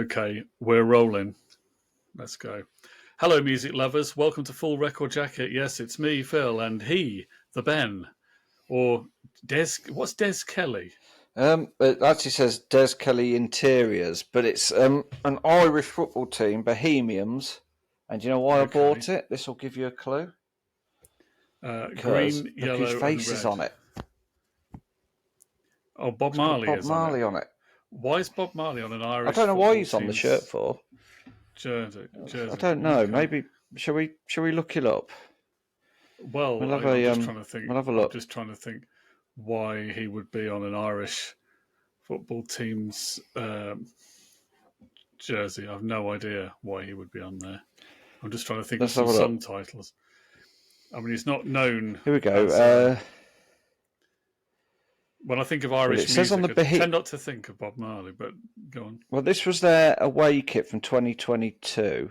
Okay, we're rolling. Let's go. Hello, music lovers. Welcome to Full Record Jacket. Yes, it's me, Phil, and he, the Ben, or Des. What's Des Kelly? It actually says Des Kelly Interiors, but it's an Irish football team, Bohemians. And do you know why I bought it? This will give you a clue. Green, Look yellow, whose face and is red. on it. Oh, Bob It's got Marley Bob is Marley on it. Why is Bob Marley on an Irish? I don't know why he's football on the shirt for. jersey. I don't know. Okay. Maybe shall we look it up? Well, I'm just trying to think. We'll have a look. I'm just trying to think why he would be on an Irish football team's jersey. I have no idea why he would be on there. I'm just trying to think of some song titles. I mean, he's not known. Here we go. When I think of Irish music, I tend not to think of Bob Marley, but go on. Well, this was their away kit from 2022,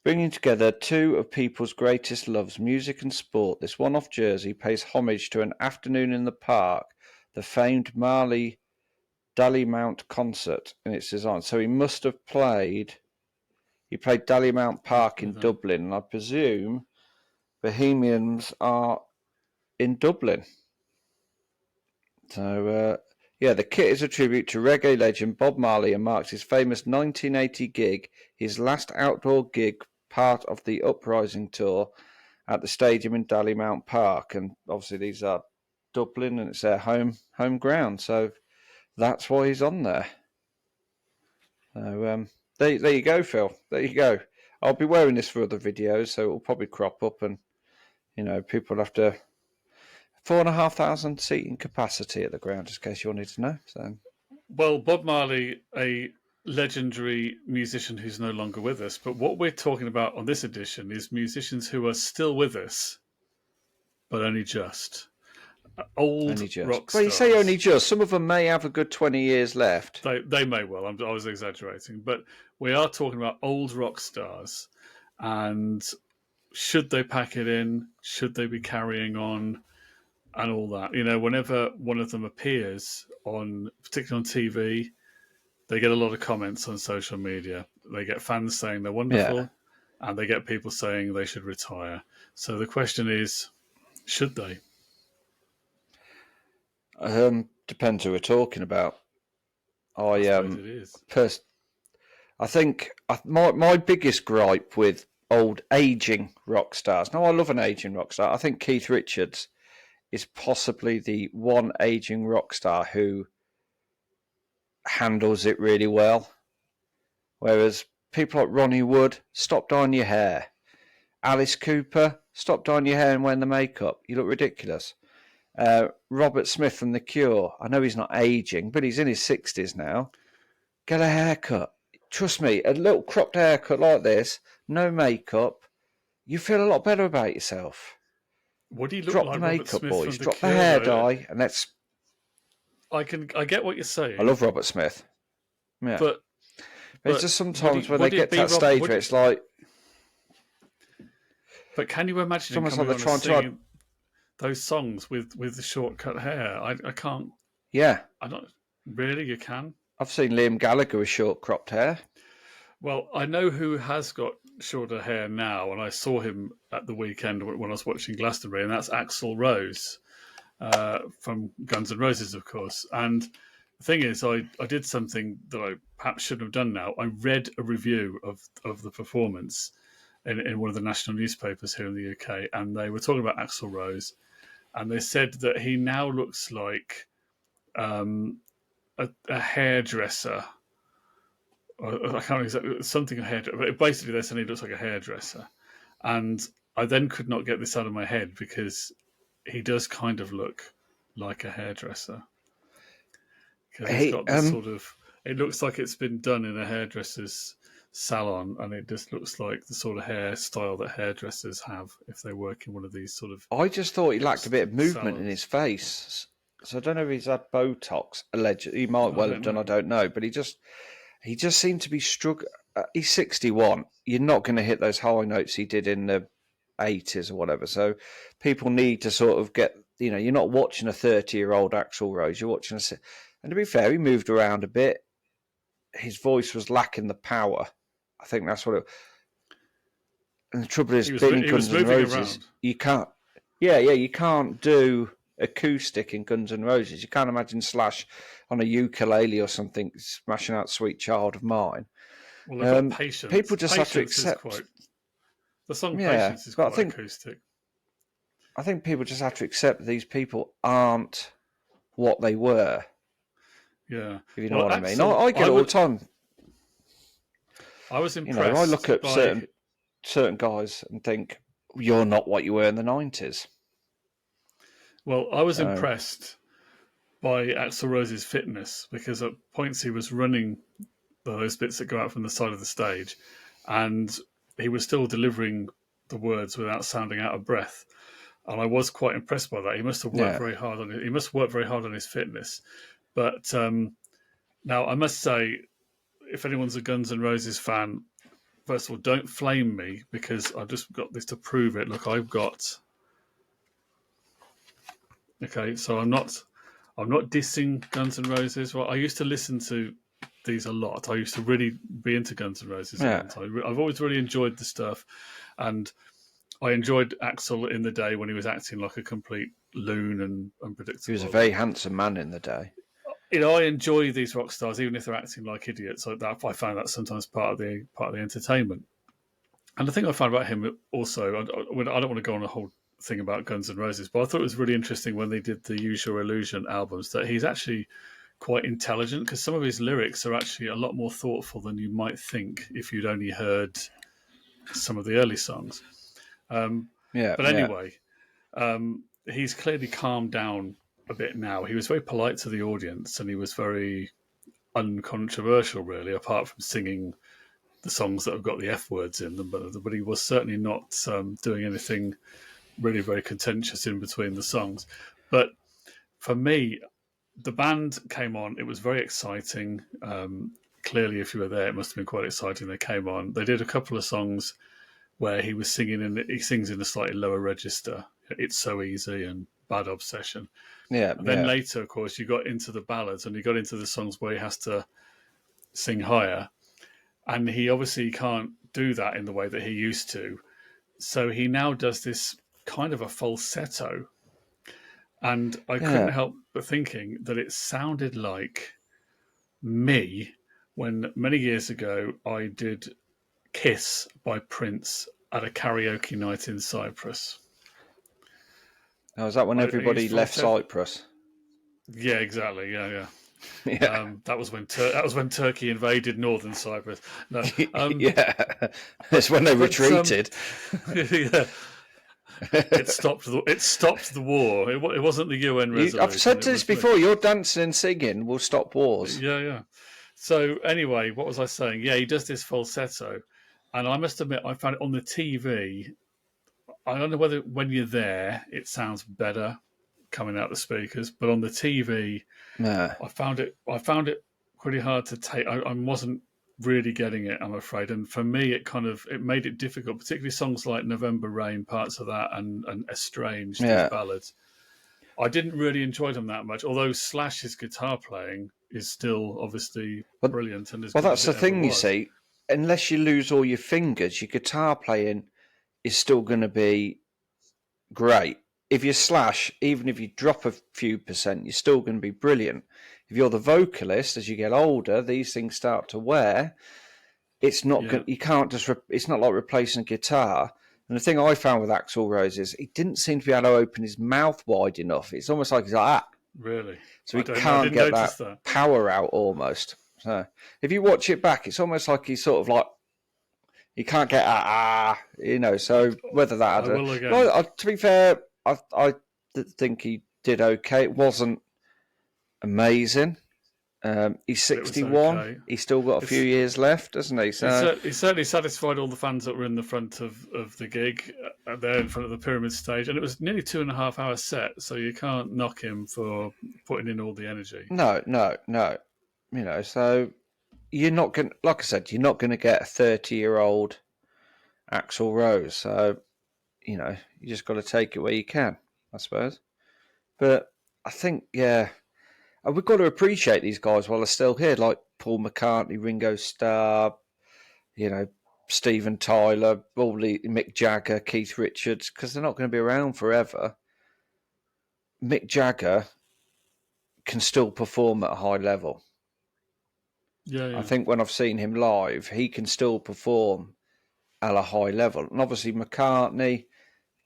bringing together two of people's greatest loves, music and sport. This one-off jersey pays homage to an afternoon in the park, the famed Marley Dallymount concert in its design. So he must have played Dallymount Park in Dublin, and I presume Bohemians are in Dublin. So, the kit is a tribute to reggae legend Bob Marley and marks his famous 1980 gig, his last outdoor gig, part of the Uprising tour at the stadium in Dallymount Park. And obviously these are Dublin and it's their home ground. So that's why he's on there. So there you go, Phil. There you go. I'll be wearing this for other videos, so it'll probably crop up and, people have to... 4,500 seating capacity at the ground, just in case you wanted to know. So, well, Bob Marley, a legendary musician who's no longer with us, but what we're talking about on this edition is musicians who are still with us, but only just. Old rock stars. Well, you say only just. Some of them may have a good 20 years left. They may well. I was exaggerating. But we are talking about old rock stars. And should they pack it in? Should they be carrying on? And all that. Whenever one of them appears particularly on TV, they get a lot of comments on social media. They get fans saying they're wonderful, and they get people saying they should retire. So the question is, should they? Depends who we're talking about. I suppose it is. I think my biggest gripe with old aging rock stars. Now, I love an aging rock star. I think Keith Richards is possibly the one aging rock star who handles it really well. Whereas people like Ronnie Wood, stop dyeing your hair. Alice Cooper, stop dyeing your hair and wearing the makeup. You look ridiculous. Robert Smith from The Cure, I know he's not aging, but he's in his 60s now. Get a haircut. Trust me, a little cropped haircut like this, no makeup, you feel a lot better about yourself. What do you look drop like, the makeup, Robert Smith, boys. from Drop the the hair dye, and let's. I get what you're saying. I love Robert Smith. Yeah, but it's just sometimes when they get to that stage where it's like. But can you imagine him coming on and singing those songs with the shortcut hair? I can't. Yeah, I don't really. You can. I've seen Liam Gallagher with short cropped hair. Well, I know who has got shorter hair now, and I saw him at the weekend when I was watching Glastonbury, and that's Axl Rose from Guns N' Roses, of course. And the thing is, I did something that I perhaps shouldn't have done now. I read a review of the performance in one of the national newspapers here in the UK, and they were talking about Axl Rose, and they said that he now looks like a hairdresser. I can't exactly something a hairdresser. But basically, they're saying he looks like a hairdresser, and I then could not get this out of my head because he does kind of look like a hairdresser. Because he's got this sort of. It looks like it's been done in a hairdresser's salon, and it just looks like the sort of hairstyle that hairdressers have if they work in one of these sort of. I just thought he lacked a bit of movement in his face, so I don't know if he's had Botox. Allegedly, he might well have done. I don't know, but he just seemed to be struggling. He's 61. You're not going to hit those high notes he did in the 80s or whatever. So people need to sort of get. You're not watching a 30-year-old Axl Rose. You're watching and to be fair, he moved around a bit. his voice was lacking the power. I think that's what it. And the trouble is, being in Guns N' Roses, around. you can't. Yeah, you can't do acoustic in Guns N' Roses. You can't imagine Slash on a ukulele or something smashing out "Sweet Child of Mine." Well, they've got Patience. People just have to Patience accept. The song Yeah, Patience is but quite acoustic. I think people just have to accept that these people aren't what they were. Yeah. If you know what I mean. I get it all the time. I was impressed. You know, I look at certain guys and think, you're not what you were in the 90s. Well, I was impressed by Axl Rose's fitness, because at points he was running those bits that go out from the side of the stage, and he was still delivering the words without sounding out of breath. And I was quite impressed by that. He must have worked very hard on it. He must work very hard on his fitness. But now I must say, if anyone's a Guns N' Roses fan, first of all, don't flame me, because I've just got this to prove it. Look, I've got. Okay, so I'm not dissing Guns N' Roses. Well, I used to listen to these a lot. I used to really be into Guns N' Roses. Yeah. I've always really enjoyed the stuff, and I enjoyed Axl in the day when he was acting like a complete loon and unpredictable. He was a very handsome man in the day. You know, I enjoy these rock stars, even if they're acting like idiots. So that I found that sometimes part of the entertainment. And the thing I found about him also, I don't want to go on a whole thing about Guns N' Roses, but I thought it was really interesting when they did the Use Your Illusion albums that he's actually quite intelligent, because some of his lyrics are actually a lot more thoughtful than you might think if you'd only heard some of the early songs. But anyway, he's clearly calmed down a bit now. He was very polite to the audience, and he was very uncontroversial, really, apart from singing the songs that have got the F words in them. But he was certainly not doing anything really very contentious in between the songs. But for me, the band came on. It was very exciting. Clearly, if you were there, it must have been quite exciting. They came on. They did a couple of songs where he was singing, and he sings in a slightly lower register. It's So Easy and Bad Obsession. Yeah. And then later, of course, you got into the ballads, and you got into the songs where he has to sing higher. And he obviously can't do that in the way that he used to. So he now does this kind of a falsetto. And I couldn't help but thinking that it sounded like me when many years ago I did Kiss by Prince at a karaoke night in Cyprus. Oh, is that when everybody left Cyprus? Yeah, exactly. Yeah. Yeah. That was when Turkey invaded northern Cyprus. No, yeah, it's when they retreated. Yeah, it stopped the war. It wasn't the UN resolution. I've said this before. Your dancing and singing will stop wars. Yeah. So anyway, what was I saying? Yeah, he does this falsetto, and I must admit, I found it on the TV. I don't know whether when you're there, it sounds better coming out the speakers, but on the TV, I found it pretty hard to take. I wasn't really getting it, I'm afraid, and for me, it made it difficult, particularly songs like November Rain, parts of that, and Estranged, these ballads. I didn't really enjoy them that much, although Slash's guitar playing is still obviously brilliant. And that's the thing, you see. Unless you lose all your fingers, your guitar playing is still going to be great. If you Slash, even if you drop a few percent, you're still going to be brilliant. If you're the vocalist, as you get older, these things start to wear. It's not you can't just. It's not like replacing a guitar. And the thing I found with Axl Rose is he didn't seem to be able to open his mouth wide enough. It's almost like he's like that. Really? So he can't get that power out almost. So if you watch it back, it's almost like he's sort of like he can't get So whether that to be fair, I think he did okay. It wasn't amazing. He's 61. Okay. He's still got a few years left, doesn't he? So he certainly satisfied all the fans that were in the front of the gig, there in front of the pyramid stage, and it was nearly 2.5 hour set. So you can't knock him for putting in all the energy. No. So you're not going. Like I said, you're not going to get a 30-year-old Axl Rose. So you just got to take it where you can, I suppose. But I think, we've got to appreciate these guys while they're still here. Like Paul McCartney, Ringo Starr, Steven Tyler, Mick Jagger, Keith Richards, because they're not going to be around forever. Mick Jagger can still perform at a high level. Yeah. I think when I've seen him live, he can still perform at a high level. And obviously McCartney,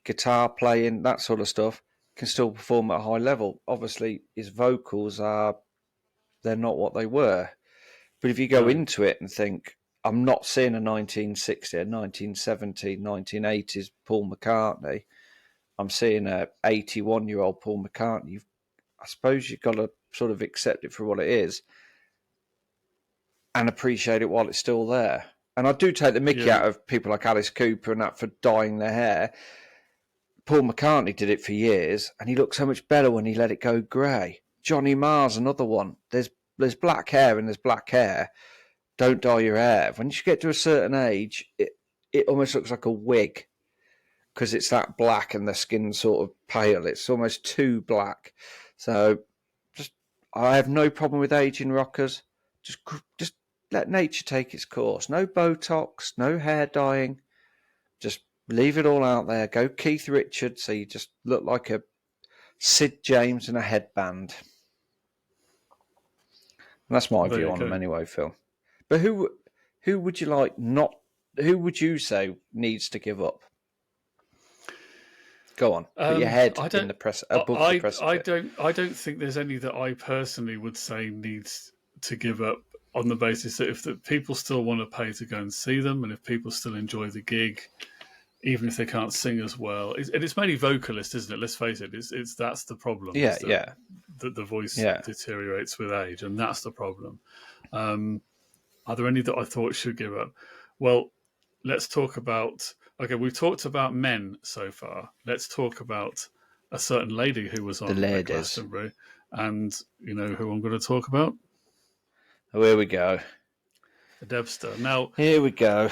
guitar playing, that sort of stuff, can still perform at a high level. Obviously his vocals they're not what they were. But if you go into it and think, I'm not seeing a 1960, a 1970, 1980s Paul McCartney. I'm seeing a 81-year-old Paul McCartney. I suppose you've got to sort of accept it for what it is and appreciate it while it's still there. And I do take the mickey out of people like Alice Cooper and that for dyeing their hair. Paul McCartney did it for years, and he looked so much better when he let it go grey. Johnny Marr's another one. There's black hair and there's black hair. Don't dye your hair. When you get to a certain age, it almost looks like a wig because it's that black and the skin's sort of pale. It's almost too black. So I have no problem with aging rockers. Just let nature take its course. No Botox, no hair dyeing. Just leave it all out there. Go Keith Richards, so you just look like a Sid James in a headband. And that's my view on them anyway, Phil. But who would you like not? Who would you say needs to give up? Go on, put your head in the press above the precipice. I don't think there's any that I personally would say needs to give up, on the basis that if the people still want to pay to go and see them, and if people still enjoy the gig, even if they can't sing as well, it's mainly vocalist, isn't it? Let's face it, that's the problem. That the voice deteriorates with age, and that's the problem. Are there any that I thought should give up? Well, let's talk about. Okay, we've talked about men so far. Let's talk about a certain lady who was on Glastonbury, and you know who I'm going to talk about. Oh, here we go. The Debster. Now, here we go.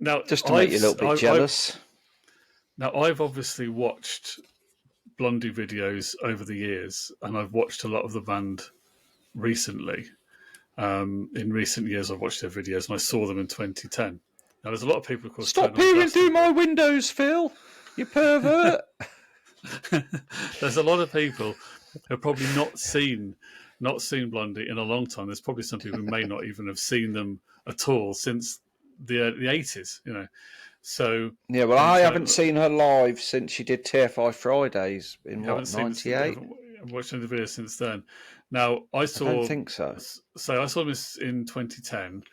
Now, just to make you a little bit jealous. I've obviously watched Blondie videos over the years, and I've watched a lot of the band recently. In recent years, I've watched their videos, and I saw them in 2010. Now, there's a lot of people, of course. Stop peering through my windows, Phil. You pervert. There's a lot of people who have probably not seen Blondie in a long time. There's probably some people who may not even have seen them at all since the 80s, you know. So yeah, well, I haven't seen her live since she did TFI Fridays in 98. I've watched the video since then. Now I don't think so. So I saw this in 2010.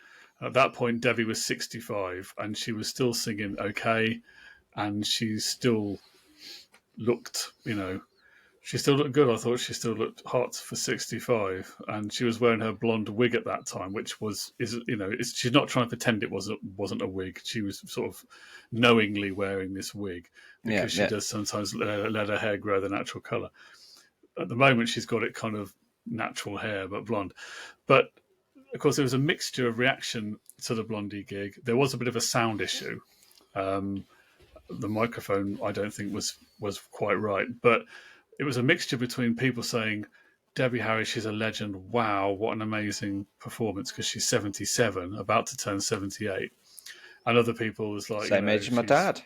At that point, Debbie was 65, and she was still singing okay, and she still looked, she still looked good. I thought she still looked hot for 65, and she was wearing her blonde wig at that time, which she's not trying to pretend it wasn't a wig. She was sort of knowingly wearing this wig because she does sometimes let her hair grow the natural color. At the moment, she's got it kind of natural hair, but blonde. But of course, there was a mixture of reaction to the Blondie gig. There was a bit of a sound issue. The microphone, I don't think, was quite right, but it was a mixture between people saying, Debbie Harry, she's a legend. Wow, what an amazing performance, because she's 77, about to turn 78. And other people was like... Same age as my dad.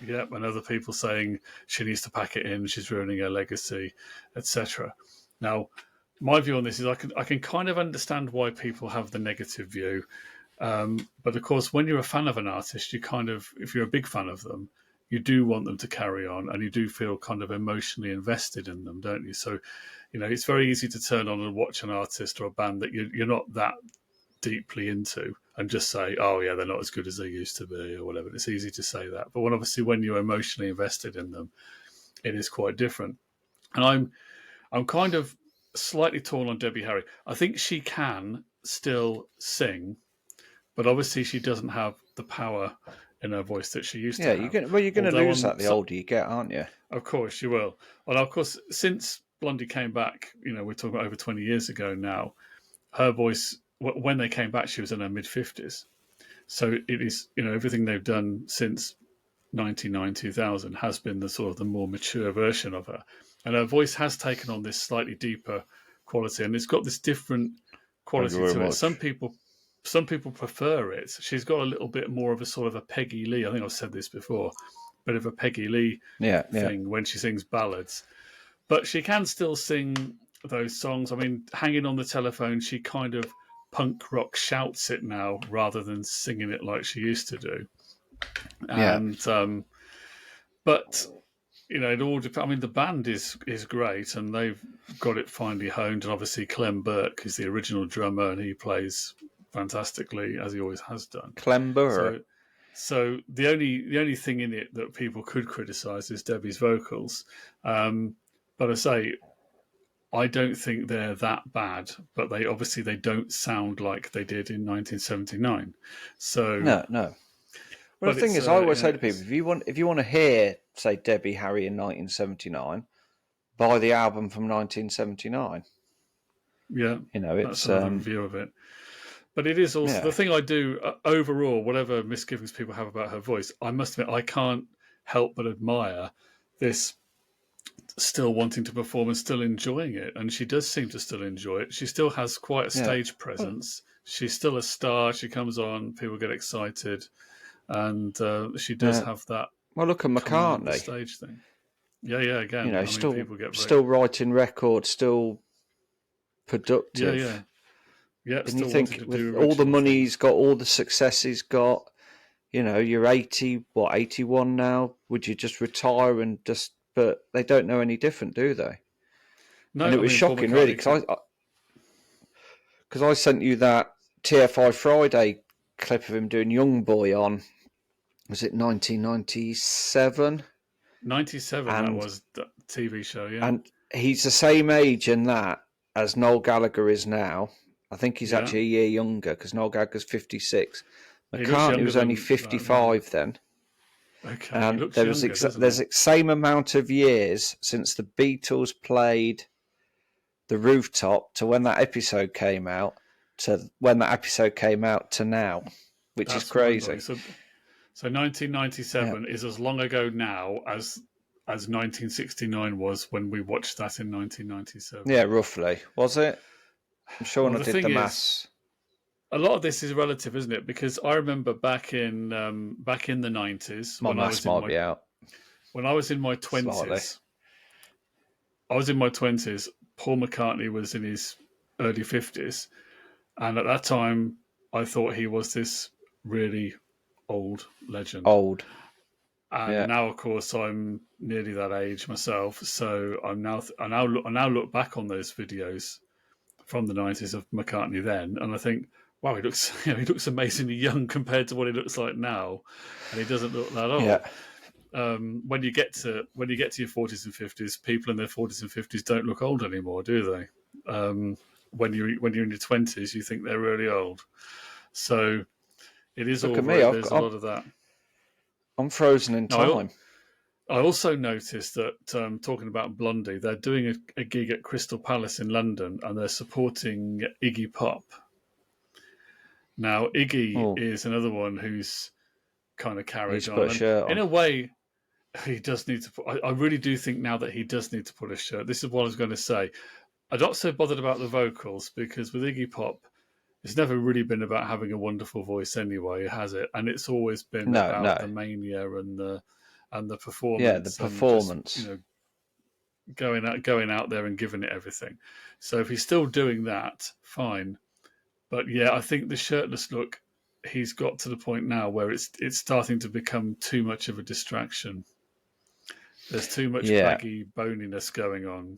Yeah, and other people saying she needs to pack it in, she's ruining her legacy, etc. Now, my view on this is I can kind of understand why people have the negative view. But of course, when you're a fan of an artist, you kind of, if you're a big fan of them, you do want them to carry on, and you do feel kind of emotionally invested in them, don't you? So, it's very easy to turn on and watch an artist or a band that you're not that deeply into and just say, oh yeah, they're not as good as they used to be or whatever. It's easy to say that. But when you're emotionally invested in them, it is quite different. And I'm kind of slightly torn on Debbie Harry. I think she can still sing, but obviously she doesn't have the power in her voice that she used to have. You're going to lose that the older you get, aren't you? Of course you will. And of course, since Blondie came back, we're talking about over 20 years ago now, her voice, when they came back, she was in her mid-50s. So it is, everything they've done since 1999, 2000 has been the sort of the more mature version of her. And her voice has taken on this slightly deeper quality, and it's got this different Thank you quality very to it. much. Some people prefer it. She's got a little bit more of a sort of a Peggy Lee. I think I've said this before, bit of a Peggy Lee Yeah, yeah. thing when she sings ballads. But she can still sing those songs. I mean, Hanging on the Telephone, she kind of punk rock shouts it now rather than singing it like she used to do. Yeah. And but it all depends. I mean, the band is great, and they've got it finely honed. And obviously, Clem Burke is the original drummer, and he plays fantastically as he always has done. Clem Burke. So the only thing in it that people could criticise is Debbie's vocals. But I say, I don't think they're that bad, but they don't sound like they did in 1979. So No. Well, the thing is, I always say to people, if you want to hear, say, Debbie Harry in 1979, buy the album from 1979. Yeah, it's that's another view of it. But it is also the thing I do overall. Whatever misgivings people have about her voice, I must admit I can't help but admire this. Still wanting to perform and still enjoying it, and she does seem to still enjoy it. She still has quite a stage presence. She's still a star. She comes on, people get excited, and she does have that. Well, look at McCartney, the stage thing. Yeah. Again, people get still writing records, still productive. Yeah. And you think with all the money he's got, all the success he's got, you're 81 now. Would you just retire and just? But they don't know any different, do they? No, and it was shocking, really, because I sent you that TFI Friday clip of him doing Young Boy on, was it 1997? 97, that was the TV show, yeah. And he's the same age in that as Noel Gallagher is now. I think he's actually a year younger, because Noel Gallagher's 56. McCartney was only 55 then. Okay, and there's the same amount of years since the Beatles played The Rooftop to when that episode came out to now, which is crazy. So 1997 is as long ago now as 1969 was when we watched that in 1997. Yeah, roughly. Was it? I'm sure when I did the maths. A lot of this is relative, isn't it? Because I remember back in the 90s, my maths might be out. When I was in my 20s, Paul McCartney was in his early 50s, and at that time, I thought he was this really old legend. And now, of course, I'm nearly that age myself, so I now look back on those videos from the 90s of McCartney then, and I think, wow, he looks amazingly young compared to what he looks like now, and he doesn't look that old. Yeah. When you get to your 40s and 50s, people in their 40s and 50s don't look old anymore, do they? When you're in your 20s, you think they're really old. So it is all right. There's a lot of that. I'm frozen in time. I also noticed that, talking about Blondie, they're doing a gig at Crystal Palace in London, and they're supporting Iggy Pop. Now, Iggy is another one who's kind of carried on. In a way, he does need to put... I really do think now that he does need to put a shirt. This is what I was going to say. I'm not so bothered about the vocals, because with Iggy Pop, it's never really been about having a wonderful voice anyway, has it? And it's always been about the mania and the performance. Yeah, the performance. Just, going out there and giving it everything. So if he's still doing that, fine. But yeah, I think the shirtless look, he's got to the point now where it's starting to become too much of a distraction. There's too much baggy boniness going on.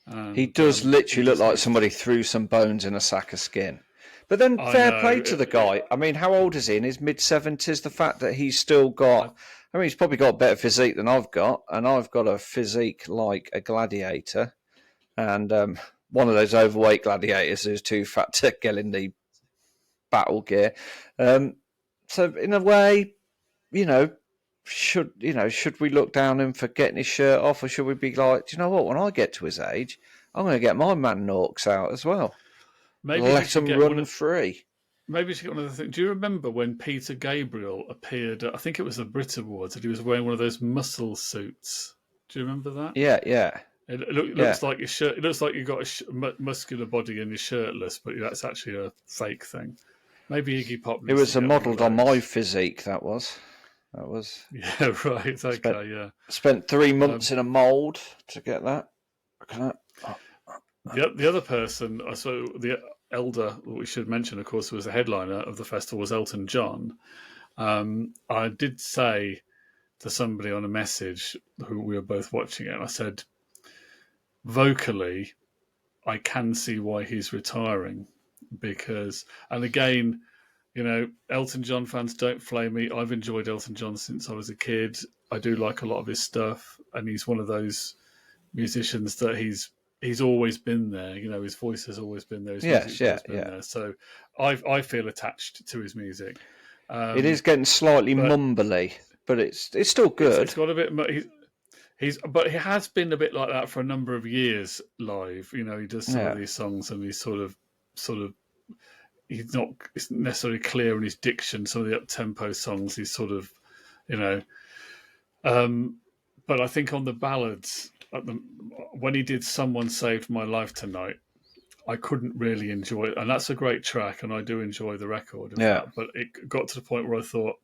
And, he does literally look like somebody threw some bones in a sack of skin. But then fair play to the guy. I mean, how old is he? In his mid-70s? The fact that he's still got... I mean, he's probably got a better physique than I've got, and I've got a physique like a gladiator. And one of those overweight gladiators who's too fat to get in the battle gear. So in a way, should we look down him for getting his shirt off, or should we be like, do you know what? When I get to his age, I'm going to get my man Norks out as well. Maybe let him run free. Maybe we should get one of the things. Do you remember when Peter Gabriel appeared? I think it was the Brit Awards, and he was wearing one of those muscle suits. Do you remember that? Yeah. Yeah. looks like your shirt. It looks like you've got a muscular body and you're shirtless, but that's actually a fake thing. Maybe Iggy Pop It needs to was get one of modelled on my those. physique, that was. Yeah, right. Spent Okay, yeah. spent 3 months Um, in a mould to get that. the other person, I saw the elder we should mention, of course, was the headliner of the festival was Elton John. I did say to somebody on a message who we were both watching it, and I said, vocally, I can see why he's retiring because, and again, Elton John fans don't flame me. I've enjoyed Elton John since I was a kid. I do like a lot of his stuff, and he's one of those musicians that he's always been there. His voice has always been there. His Yes, music's yeah, always been yeah. there. So I feel attached to his music. It is Um, getting slightly but mumbly, but it's still it's good. got a bit. But he has been a bit like that for a number of years live. He does some of Yeah. these songs, and he's sort of he's not necessarily clear in his diction. Some of the up tempo songs, he's sort of, you know. But I think on the ballads, when he did "Someone Saved My Life Tonight," I couldn't really enjoy it, and that's a great track, and I do enjoy the record of Yeah. that. But it got to the point where I thought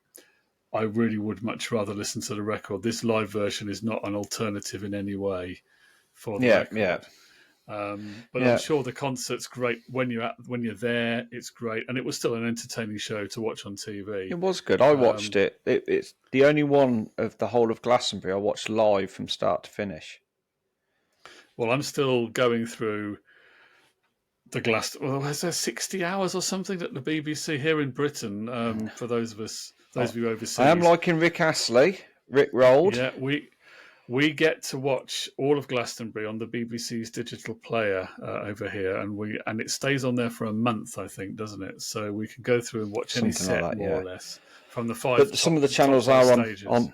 I really would much rather listen to the record. This live version is not an alternative in any way for the Yeah, yeah. record. But I'm Yeah. sure the concert's great when you're there. It's great, and it was still an entertaining show to watch on TV. It was good. I watched Um, it. It's the only one of the whole of Glastonbury I watched live from start to finish. well, I'm still going through the Glass. Well, is there 60 hours or something at the BBC here in Britain? For those I, of you I am overseas, liking Rick Astley, Rick Rolled. yeah, we get to watch all of Glastonbury on the BBC's digital player over here, and it stays on there for a month, I think, doesn't it? So we can go through and watch any Something like set that, more yeah. or less from the But some of the top channels five are stages.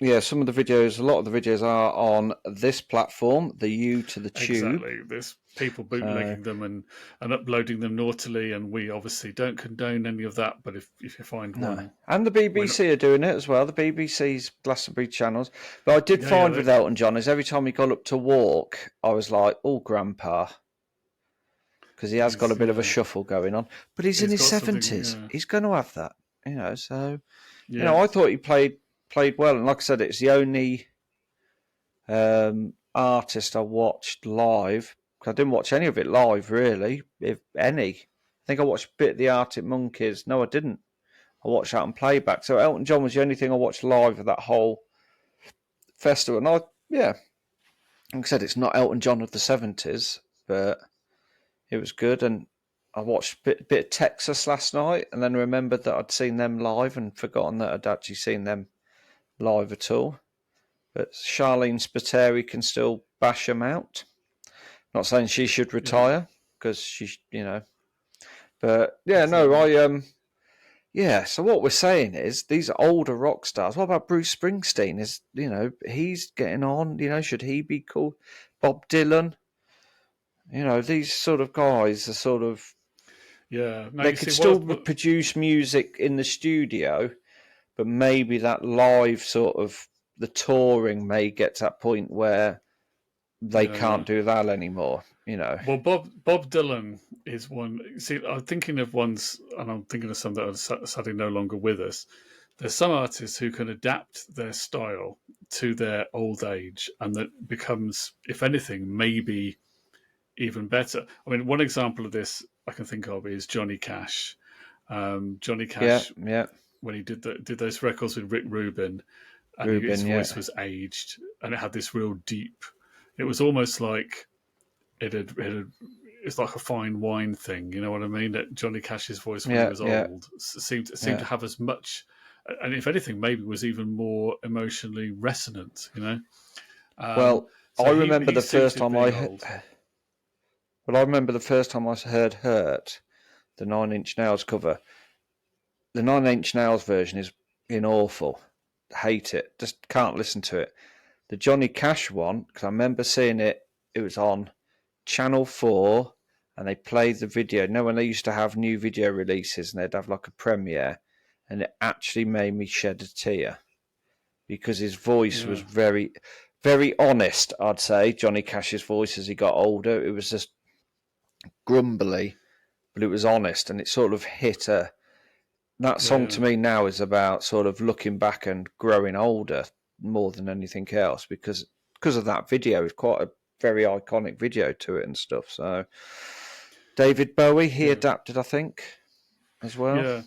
yeah, some of the videos, a lot of the videos are on this platform, the U to the Tube. Exactly. There's people So, bootlegging them and uploading them naughtily, and we obviously don't condone any of that. But if you find no. one, And the we're not. BBC are doing it as well, the BBC's Glastonbury channels. But I did Yeah, yeah, find with Elton John is every time he got up to walk, I was like, oh, Grandpa. Because he has got a bit of a yeah, shuffle going on. But he's in he's his got something. 70s. Yeah, He's going to have that, So, yeah, I thought he played well. And like I said, it's the only artist I watched live. I didn't watch any of it live, really, if any. I think I watched a bit of the Arctic Monkeys. No, I didn't. I watched that on playback. So Elton John was the only thing I watched live of that whole festival. And like I said, it's not Elton John of the 70s, but it was good. And I watched a bit of Texas last night and then remembered that I'd seen them live and forgotten that I'd actually seen them live at all. But Charlene Spiteri can still bash them out. Not saying she should yeah. retire because but yeah, no, Exactly. yeah. So what we're saying is these are older rock stars. What about Bruce Springsteen? He's getting on. Should he be called Bob Dylan? These sort of guys are sort of Yeah. Now they you could see still produce music in the studio, but maybe that live sort of the touring may get to that point where they yeah, yeah. can't do that anymore. Well, Bob Dylan is one. See, I'm thinking of ones, and I'm thinking of some that are sadly no longer with us. There's some artists who can adapt their style to their old age, and that becomes, if anything, maybe even better. I mean, one example of this I can think of is Johnny Cash. Johnny Yeah, Cash, yeah. when he did those records with Rick Rubin, and his Ruben, voice yeah. was aged, and it had this real deep. It was almost like it's like a fine wine thing, you know what I mean? That Johnny Cash's voice when he Yeah, was yeah, old seemed to yeah. have as much, and if anything, maybe was even more emotionally resonant, Well, I So remember he the first suited time being old. I heard Hurt, the Nine Inch Nails cover. The Nine Inch Nails version is awful. Hate it. Just can't listen to it. The Johnny Cash one, because I remember seeing it. It was on Channel 4, and they played the video. When they used to have new video releases, and they'd have like a premiere, and it actually made me shed a tear because his voice was Yeah, very. very honest, I'd say, Johnny Cash's voice as he got older. It was just grumbly, but it was honest, and it sort of hit a... That song Yeah, to me now is about sort of looking back and growing older more than anything else because of that video. It's quite a very iconic video to it and stuff. So David Bowie, he yeah, adapted, I think, as well. yeah.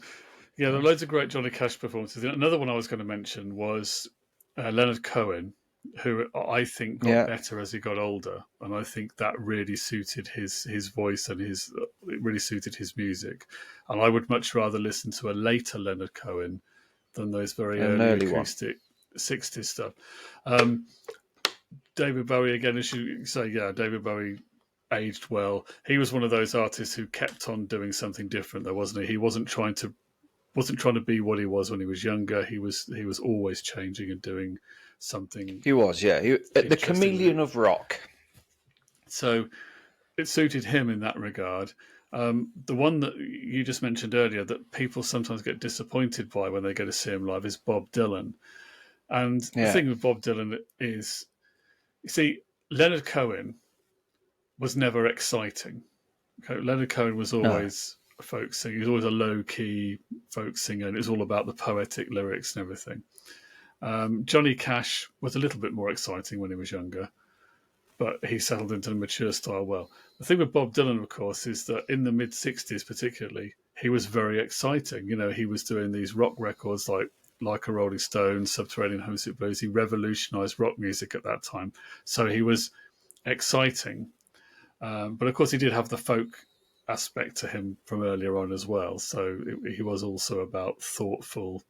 Yeah, there are loads of great Johnny Cash performances. Another one I was going to mention was Leonard Cohen, who I think got Yeah, better as he got older, and I think that really suited his voice and it really suited his music. And I would much rather listen to a later Leonard Cohen than those very an early early one. acoustic '60s stuff. Um, David Bowie again, as you say, yeah, David Bowie aged well. He was one of those artists who kept on doing something different, though, wasn't he? He wasn't trying to be what he was when he was younger. He was always changing and doing something He was, yeah. The interesting with chameleon it. of rock. So it suited him in that regard. The one that you just mentioned earlier that people sometimes get disappointed by when they go to see him live is Bob Dylan. And the Yeah, thing with Bob Dylan is, you see, Leonard Cohen was never exciting. Okay, Leonard Cohen was no. always a folk singer. He was always a low key folk singer, and it was all about the poetic lyrics and everything. Johnny Cash was a little bit more exciting when he was younger, but he settled into the mature style well. The thing with Bob Dylan, of course, is that in the mid 60s, particularly, he was very exciting. You know, he was doing these rock records like a Rolling Stone, Subterranean Homesick Blues. He revolutionized rock music at that time. So he was exciting. But of course, he did have the folk aspect to him from earlier on as well. So he was also about thoughtful,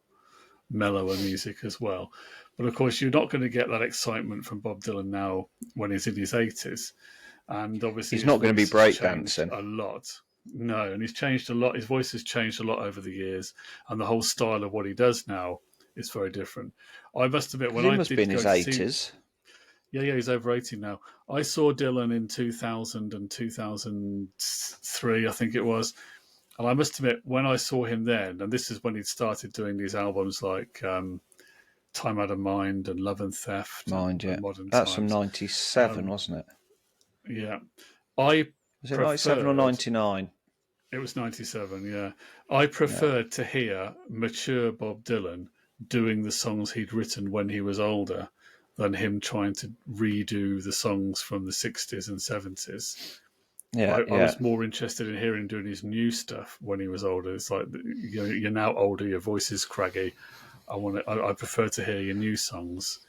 mellower music as well. But of course, you're not going to get that excitement from Bob Dylan now when he's in his 80s. And obviously, He's his not going to be voice has changed breakdancing. a lot. No, and he's changed a lot. His voice has changed a lot over the years. And the whole style of what he does now is very different. I must admit, Because when he I must be did in go his to see, 80s. yeah, he's over 80 now. I saw Dylan in 2000 and 2003, I think it was. And I must admit, when I saw him then, and this is when he'd started doing these albums like Time Out of Mind and Love and Theft Mind and you. Modern That's from Times. 97, Um, wasn't it? yeah, I Was it 97 or preferred, 99? it was 97, yeah. I Yeah. preferred to hear mature Bob Dylan doing the songs he'd written when he was older than him trying to redo the songs from the 60s and 70s. Yeah, I yeah. was more interested in hearing him doing his new stuff when he was older. It's like you're now older, your voice is craggy. I prefer to hear your new songs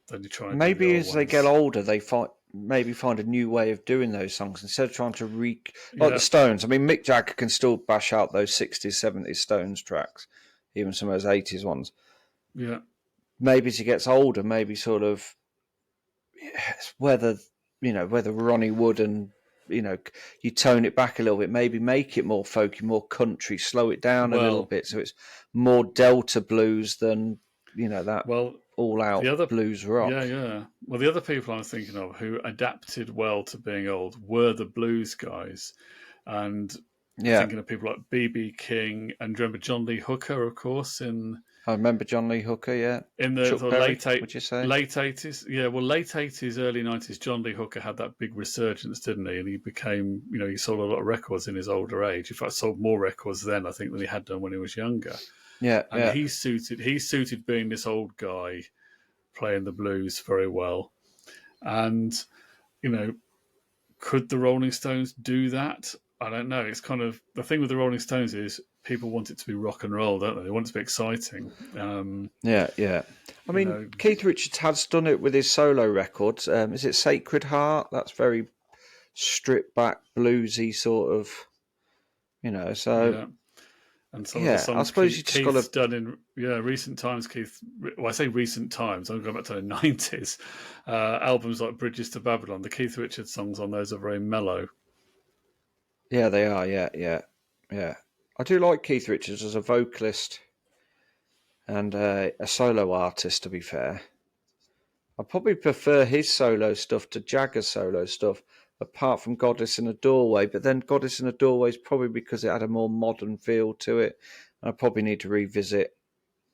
than you try and do the Maybe old as they get ones. older, they find a new way of doing those songs instead of trying to like the Yeah, Stones. I mean, Mick Jagger can still bash out those 60s, 70s Stones tracks, even some of those 80s ones. yeah, Maybe as he gets older, maybe sort of whether whether Ronnie Wood and you tone it back a little bit, maybe make it more folky, more country, slow it down a little well, bit so it's more Delta blues than that well, all out the other, blues rock. yeah, yeah. Well, the other people I was thinking of who adapted well to being old were the blues guys, and Yeah, thinking of people like BB King and do you remember John Lee Hooker, of course, I remember John Lee Hooker. Yeah, in the Chuck sort of Berry. Would you say? late 80s. Yeah, well, late 80s, early 90s, John Lee Hooker had that big resurgence, didn't he? And he became, he sold a lot of records in his older age. In fact, sold more records then, I think, than he had done when he was younger. Yeah, And yeah. he suited being this old guy playing the blues very well. And you know could the Rolling Stones do that? I don't know. It's kind of the thing with the Rolling Stones is people want it to be rock and roll, don't they? They want it to be exciting. Yeah, yeah. I You mean, know, Keith Richards has done it with his solo records. Is it Sacred Heart? That's very stripped back, bluesy sort of, So yeah. And some of the yeah, I songs suppose you just got Keith's to. done in recent times. Well, I say recent times. I'm going back to the '90s. Albums like Bridges to Babylon. The Keith Richards songs on those are very mellow. Yeah, they are. Yeah, yeah, yeah. I do like Keith Richards as a vocalist and a solo artist. To be fair, I probably prefer his solo stuff to Jagger's solo stuff, apart from Goddess in a Doorway. But then Goddess in a Doorway is probably because it had a more modern feel to it. I probably need to revisit.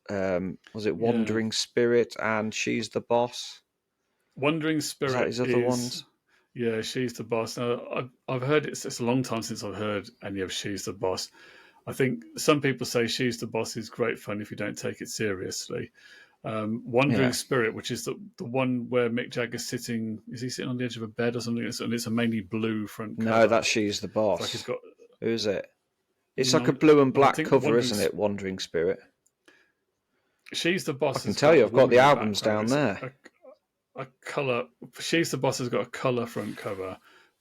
Was it Yeah, Wandering Spirit and She's the Boss? Wandering Is that Spirit his other is, ones? yeah, She's the Boss. Now, I've heard it's a long time since I've heard any of She's the Boss. I think some people say She's the Boss is great fun if you don't take it seriously. Wandering Yeah. Spirit, which is the one where Mick Jagger's sitting, is he sitting on the edge of a bed or something? And it's a mainly blue front No, cover. that's She's the It's like he's Boss. got, Who is it? It's like a no, blue and I black think cover, isn't it? Wandering Spirit. She's the I Boss can has tell got you, a I've got woman the in the albums background. down It's there. a colour. She's the Boss has got a colour front cover,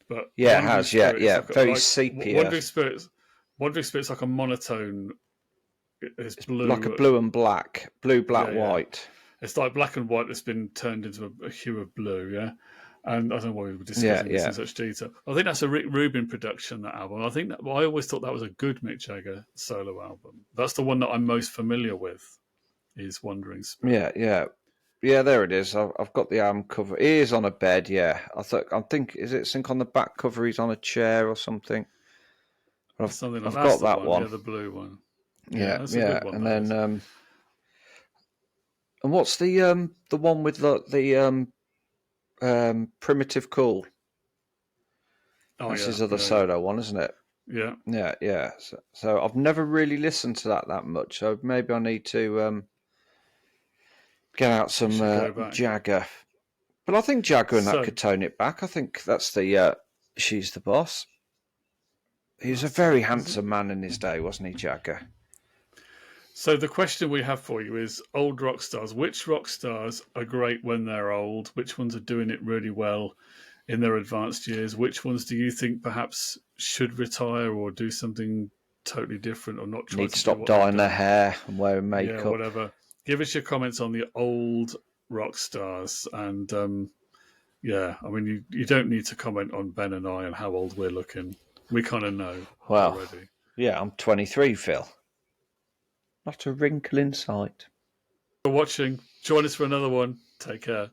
but Yeah, it Wandering has. Yeah, Spirit is yeah. like Very sepia. Wandering Spirit's like a monotone. It's It's like a blue. blue and black, blue, black, Yeah, yeah. white. It's like black and white that's been turned into a hue of blue. Yeah, and I don't know why we were Yeah, discussing this yeah. in such detail. I think that's a Rick Rubin production. That album. I think that. Well, I always thought that was a good Mick Jagger solo album. That's the one that I'm most familiar with. Is Wandering Spirit. Yeah. Yeah, there it is. I've got the album cover. He is on a bed, yeah. I think, is it sync on the back cover? He's on a chair or something. Something like I've that's got the that one. Yeah, one. the blue one. Yeah, Yeah, that's a yeah. good one. And That then, is. and what's the one with the Primitive Cool? Oh That's yeah, his other yeah, solo one, isn't it? yeah. Yeah. So I've never really listened to that much. So maybe I need to get out You some should go back. Jagger. But I think Jagger and that So could tone it back. I think that's the She's the Boss. He was a that's it. very handsome man in his day, wasn't he, Jagger? So the question we have for you is old rock stars. Which rock stars are great when they're old? Which ones are doing it really well in their advanced years? Which ones do you think perhaps should retire or do something totally different or not try Need to to do stop what they've dyeing their done? hair and wearing Yeah, makeup. whatever. Give us your comments on the old rock stars. And yeah, I mean, you don't need to comment on Ben and I and how old we're looking. We kind of know Well, already. yeah, I'm 23, Phil. Not a wrinkle in sight. For watching. Join us for another one. Take care.